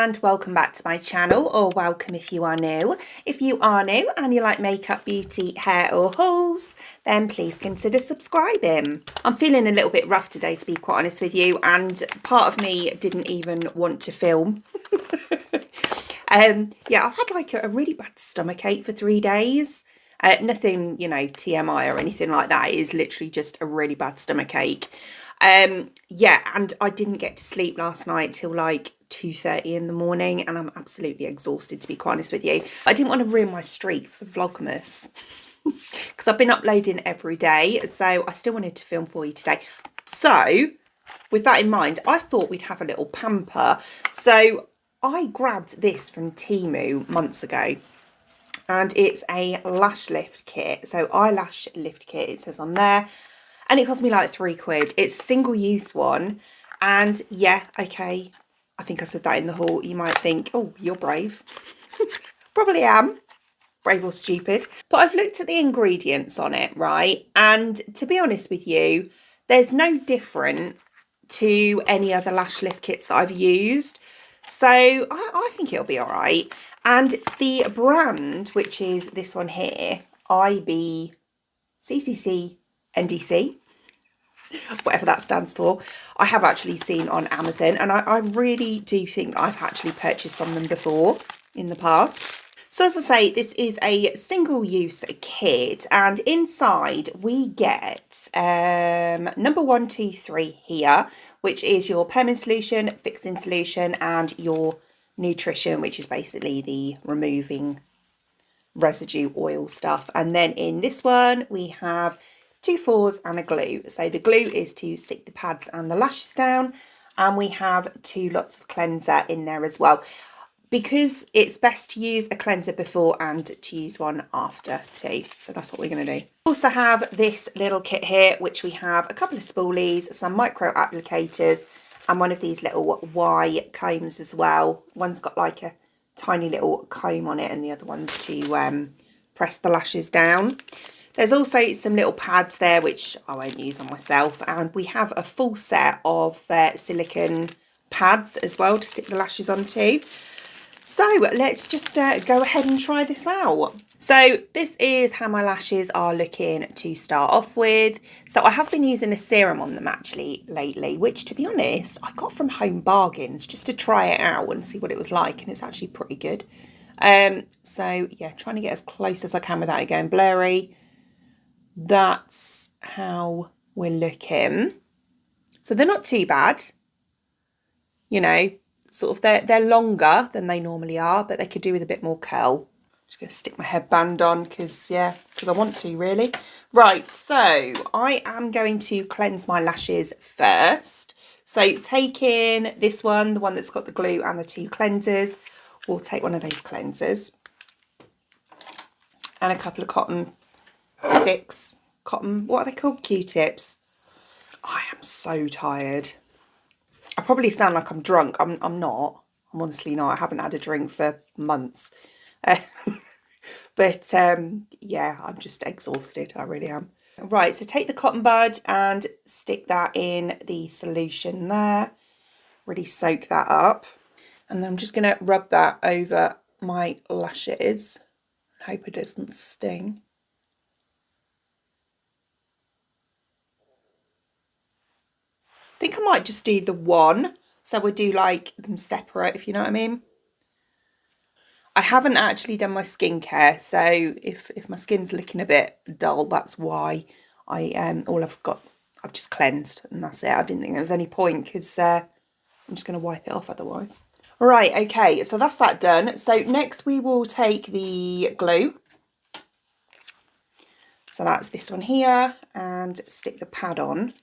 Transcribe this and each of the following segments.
and welcome back to my channel, or welcome if you are new. If you are new and you like makeup, beauty, hair or hauls, then please consider subscribing. I'm feeling a little bit rough today, to be quite honest with you, and part of me didn't even want to film. Yeah, I've had like a really bad stomach ache for 3 days. Nothing, you know, TMI or anything like that. It is literally just a really bad stomach ache. Yeah, and I didn't get to sleep last night till like 2:30 in the morning, and I'm absolutely exhausted, to be quite honest with you. I didn't want to ruin my streak for Vlogmas because I've been uploading every day, so I still wanted to film for you today. So with that in mind, I thought we'd have a little pamper. So I grabbed this from TEMU months ago, and it's a lash lift kit. So eyelash lift kit, it says on there. And it cost me like £3. It's a single use one. And yeah, okay, I think I said that in the haul. You might think, oh, you're brave. Probably am. Brave or stupid. But I've looked at the ingredients on it, right? And to be honest with you, there's no different to any other lash lift kits that I've used. So I think it'll be all right. And the brand, which is this one here, IBCCC NDC, whatever that stands for, I have actually seen on Amazon, and I really do think I've actually purchased from them before in the past. So as I say, this is a single use kit, and inside we get number 1, 2, 3 here, which is your Perming solution, fixing solution, and your nutrition, which is basically the removing residue oil stuff. And then in this one we have 2 fours and a glue. So the glue is to stick the pads and the lashes down, and we have 2 lots of cleanser in there as well, because it's best to use a cleanser before and to use one after too. So that's what we're going to do. Also have this little kit here, which we have a couple of spoolies, some micro applicators, and one of these little Y combs as well. One's got like a tiny little comb on it, and the other one's to press the lashes down. There's also some little pads there, which I won't use on myself. And we have a full set of silicone pads as well to stick the lashes onto. So let's just go ahead and try this out. So this is how my lashes are looking to start off with. So I have been using a serum on them actually lately, which to be honest, I got from Home Bargains just to try it out and see what it was like. And it's actually pretty good. So yeah, trying to get as close as I can without it going blurry. That's how we're looking. So they're not too bad, you know, sort of they're longer than they normally are, but they could do with a bit more curl. I'm just going to stick my headband on because I want to, really. Right, so I am going to cleanse my lashes first. So taking this one, the one that's got the glue and the 2 cleansers, we'll take one of those cleansers and a couple of cotton sticks. What are they called? Q-tips. I am so tired. I probably sound like I'm drunk. I'm not. I'm honestly not. I haven't had a drink for months. But yeah, I'm just exhausted. I really am. Right, so take the cotton bud and stick that in the solution there. Really soak that up. And then I'm just going to rub that over my lashes. Hope it doesn't sting. I think I might just do the one, so we'll do like them separate, if you know what I mean. I haven't actually done my skincare, so if my skin's looking a bit dull, that's why. I've just cleansed and that's it. I didn't think there was any point because I'm just going to wipe it off otherwise. Right, okay, so that's that done. So next we will take the glue. So that's this one here, and stick the pad on.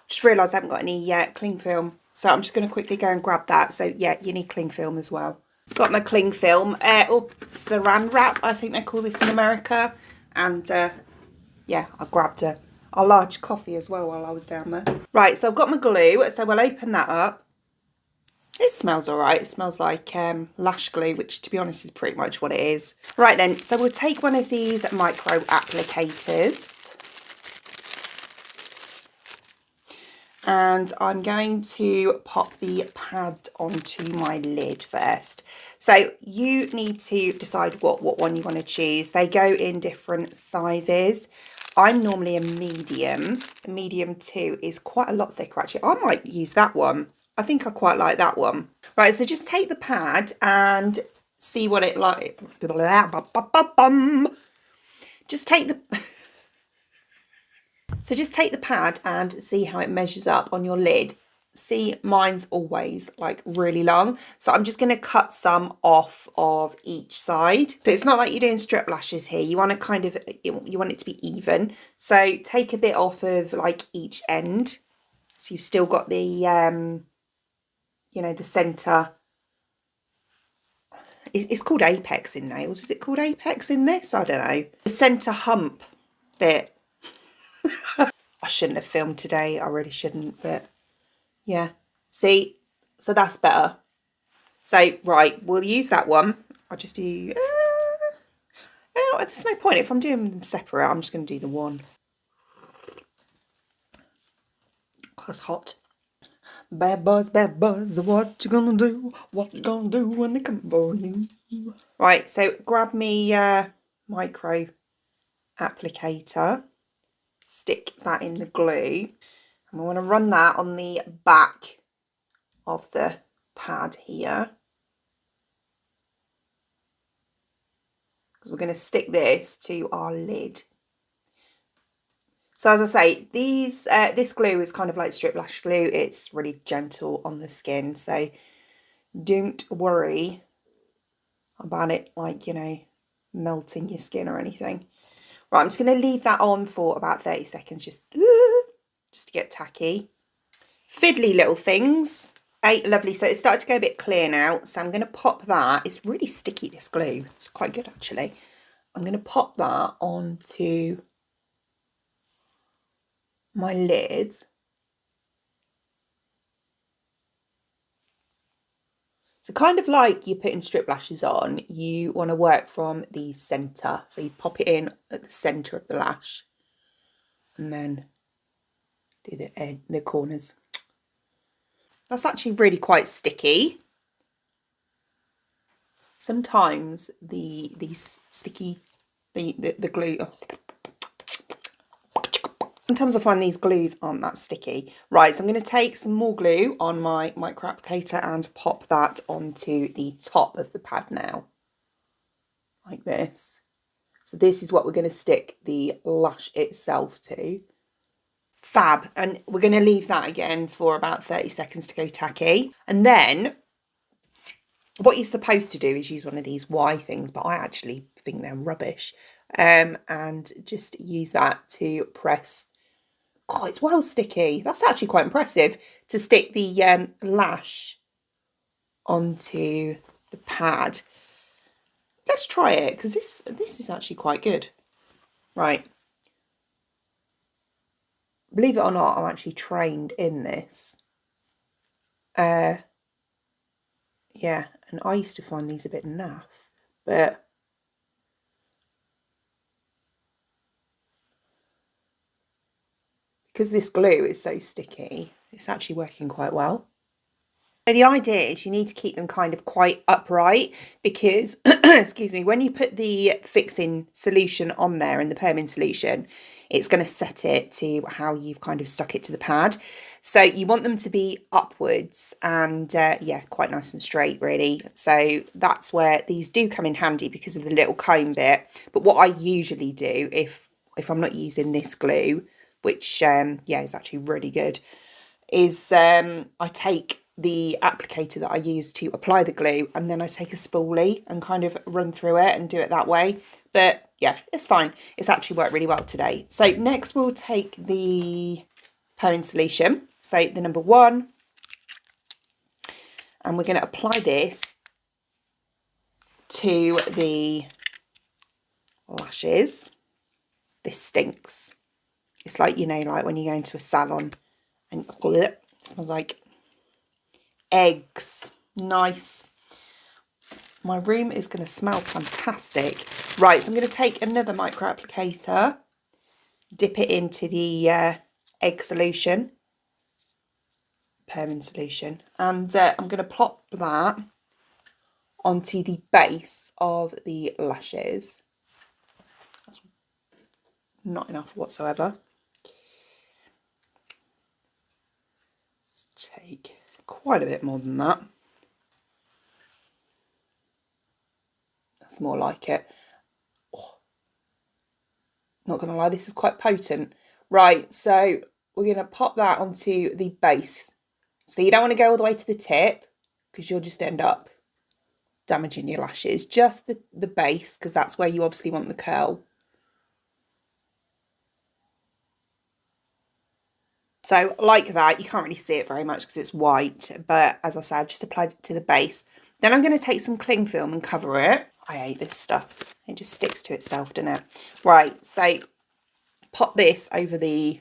Just realised I haven't got any cling film, so I'm just going to quickly go and grab that. So yeah, you need cling film as well. Got my cling film, or saran wrap, I think they call this in America. And yeah, I grabbed a large coffee as well while I was down there. Right, so I've got my glue, so we'll open that up. It smells all right. It smells like lash glue, which to be honest is pretty much what it is. Right then, so we'll take one of these micro applicators. And I'm going to pop the pad onto my lid first. So you need to decide what one you want to choose. They go in different sizes. I'm normally a medium. A medium 2 is quite a lot thicker actually. I might use that one. I think I quite like that one. Right, so just take the pad and see what it like. Just take the just take the pad and see how it measures up on your lid. See, mine's always like really long, so I'm just going to cut some off of each side. So it's not like you're doing strip lashes here. You want to kind of, you want it to be even. So take a bit off of like each end, so you've still got the you know, the center. It's called apex in nails. Is it called apex in this? I don't know. The center hump bit. I shouldn't have filmed today. I really shouldn't, but yeah. See, so that's better. So, right, we'll use that one. I'll just do... oh, there's no point. If I'm doing them separate, I'm just going to do the one. That's hot. Bad boys, what you gonna do? What you gonna do when they come for you? Right, so grab me micro applicator. Stick that in the glue. And I want to run that on the back of the pad here. Because we're going to stick this to our lid. So as I say, this glue is kind of like strip lash glue. It's really gentle on the skin, so don't worry about it, like, you know, melting your skin or anything. Right, I'm just going to leave that on for about 30 seconds, just to get tacky. Fiddly little things. Lovely. So it's started to go a bit clear now, so I'm going to pop that. It's really sticky, this glue. It's quite good actually. I'm going to pop that onto my lid. So kind of like you're putting strip lashes on, you want to work from the centre. So you pop it in at the centre of the lash and then do the corners. That's actually really quite sticky. Sometimes these sticky, the glue, sometimes I find these glues aren't that sticky. Right, so I'm going to take some more glue on my micro applicator and pop that onto the top of the pad now. Like this. So this is what we're going to stick the lash itself to. Fab. And we're going to leave that again for about 30 seconds to go tacky. And then what you're supposed to do is use one of these Y things, but I actually think they're rubbish. And just use that to press. God, it's well sticky. That's actually quite impressive to stick the lash onto the pad. Let's try it, because this is actually quite good. Right. Believe it or not, I'm actually trained in this. Yeah, and I used to find these a bit naff, but because this glue is so sticky, it's actually working quite well. So the idea is you need to keep them kind of quite upright because, excuse me, when you put the fixing solution on there in the Perming solution, it's going to set it to how you've kind of stuck it to the pad. So you want them to be upwards and yeah, quite nice and straight really. So that's where these do come in handy because of the little comb bit. But what I usually do if I'm not using this glue, which yeah, is actually really good, is I take the applicator that I use to apply the glue and then I take a spoolie and kind of run through it and do it that way. But yeah, it's fine. It's actually worked really well today. So next we'll take the Perming solution, so the number 1, and we're going to apply this to the lashes. This stinks. It's like, you know, like when you go into a salon and it smells like eggs. Nice. My room is going to smell fantastic. Right, so I'm going to take another micro applicator, dip it into the egg solution, Perming solution, and I'm going to plop that onto the base of the lashes. That's not enough whatsoever. Let's take quite a bit more than that. That's more like it. Oh, not going to lie, this is quite potent. Right, so we're going to pop that onto the base. So you don't want to go all the way to the tip because you'll just end up damaging your lashes. Just the base, because that's where you obviously want the curl. So like that, you can't really see it very much because it's white, but as I said, I've just applied it to the base. Then I'm going to take some cling film and cover it. I hate this stuff. It just sticks to itself, doesn't it? Right, so pop this over the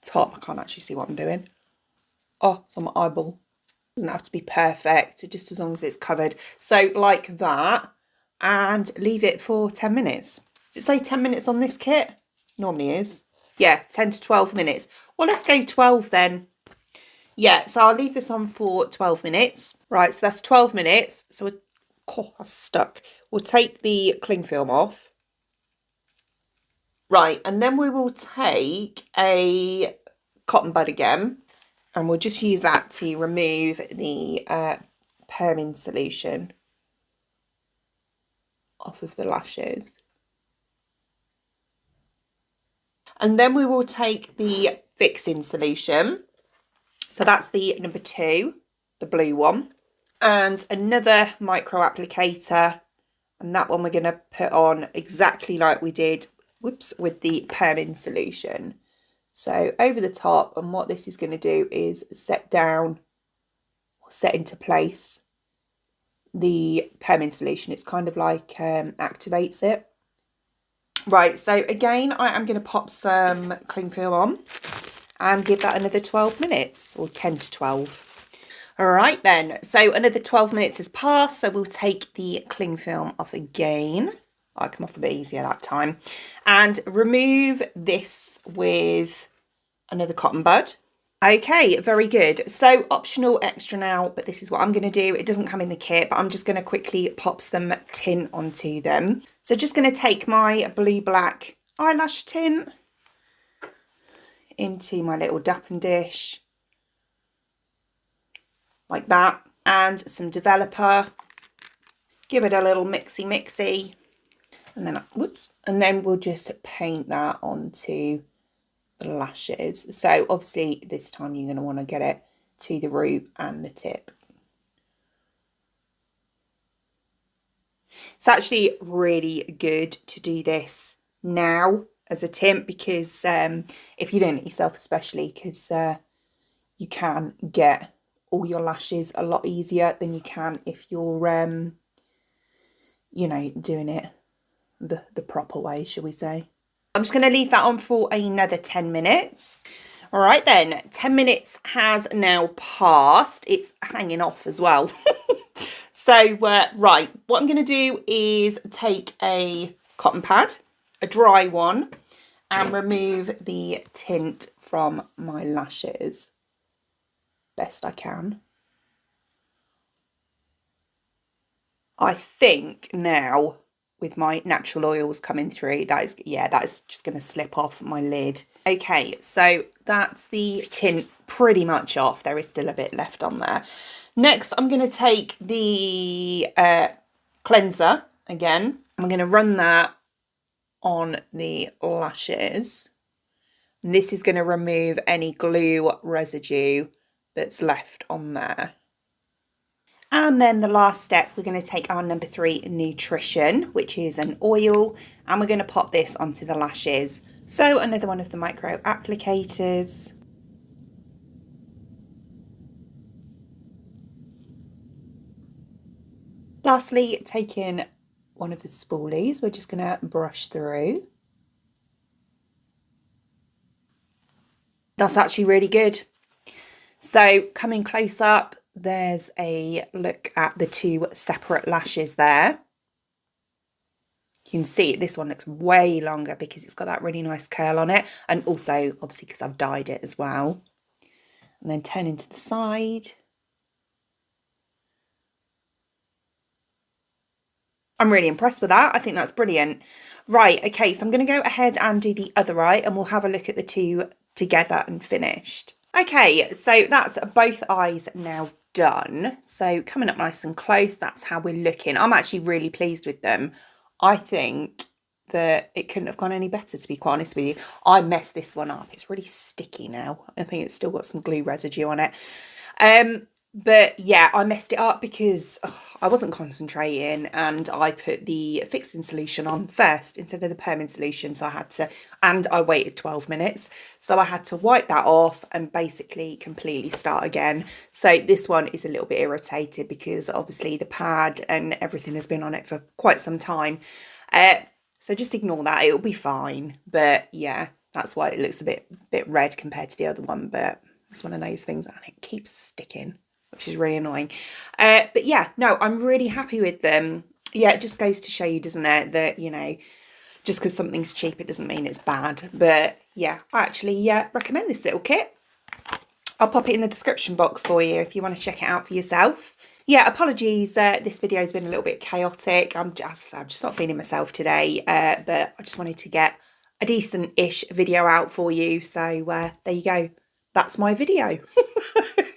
top. I can't actually see what I'm doing. Oh, it's on my eyeball. Doesn't have to be perfect, just as long as it's covered. So like that, and leave it for 10 minutes. Does it say 10 minutes on this kit? Normally is. Yeah, 10 to 12 minutes. Well, let's go 12 then. Yeah, so I'll leave this on for 12 minutes. Right, so that's 12 minutes. So oh, that's stuck. We'll take the cling film off. Right, and then we will take a cotton bud again, and we'll just use that to remove the perming solution off of the lashes. And then we will take the fixing solution. So that's the number 2, the blue one, and another micro applicator. And that one we're going to put on exactly like we did, whoops, with the perming solution. So over the top, and what this is going to do is set down, or set into place, the perming solution. It's kind of like activates it. Right, so again, I am going to pop some cling film on and give that another 12 minutes, or 10 to 12. All right then, so another 12 minutes has passed, so we'll take the cling film off again. I come off a bit easier that time. And remove this with another cotton bud. Okay, very good. So optional extra now, but this is what I'm going to do. It doesn't come in the kit, but I'm just going to quickly pop some tint onto them. So just going to take my blue black eyelash tint into my little dapping dish, like that, and some developer. Give it a little mixy, and then, whoops, and then we'll just paint that onto the lashes. So obviously this time you're going to want to get it to the root and the tip. It's actually really good to do this now as a tip, because if you're doing it yourself especially, because you can get all your lashes a lot easier than you can if you're you know, doing it the proper way, shall we say. I'm just going to leave that on for another 10 minutes. All right then, 10 minutes has now passed. It's hanging off as well. So, right, what I'm going to do is take a cotton pad, a dry one, and remove the tint from my lashes best I can. I think now, with my natural oils coming through, that is just going to slip off my lid. Okay, so that's the tint pretty much off. There is still a bit left on there. Next, I'm going to take the cleanser again. I'm going to run that on the lashes. And this is going to remove any glue residue that's left on there. And then the last step, we're going to take our number 3 nutrition, which is an oil, and we're going to pop this onto the lashes. So another one of the micro applicators. Lastly, taking one of the spoolies, we're just going to brush through. That's actually really good. So coming close up, there's a look at the 2 separate lashes there. You can see this one looks way longer because it's got that really nice curl on it, and also obviously because I've dyed it as well. and then turn into the side. I'm really impressed with that. I think that's brilliant. Right, okay, so I'm going to go ahead and do the other eye, and we'll have a look at the two together and finished. Okay, so that's both eyes now done. So coming up nice and close, that's how we're looking. I'm actually really pleased with them. I think that it couldn't have gone any better, to be quite honest with you. I messed this one up. It's really sticky now. I think it's still got some glue residue on it. But yeah, I messed it up because I wasn't concentrating, and I put the fixing solution on first instead of the perming solution. So I had to, and I waited 12 minutes. So I had to wipe that off and basically completely start again. So this one is a little bit irritated because obviously the pad and everything has been on it for quite some time. So just ignore that, it'll be fine. But yeah, that's why it looks a bit red compared to the other one. But it's one of those things, and it keeps sticking, which is really annoying. But yeah, no, I'm really happy with them. Yeah, it just goes to show you, doesn't it, that, you know, just because something's cheap, it doesn't mean it's bad. But yeah, I actually recommend this little kit. I'll pop it in the description box for you if you want to check it out for yourself. Yeah, apologies, this video has been a little bit chaotic. I'm just not feeling myself today, but I just wanted to get a decent-ish video out for you. So there you go. That's my video.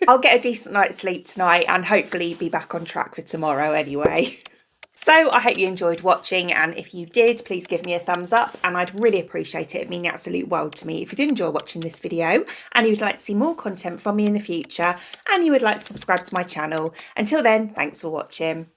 I'll get a decent night's sleep tonight and hopefully be back on track for tomorrow anyway. So I hope you enjoyed watching, and if you did, please give me a thumbs up, and I'd really appreciate it. It'd mean the absolute world to me if you did enjoy watching this video and you would like to see more content from me in the future, and you would like to subscribe to my channel. Until then, thanks for watching.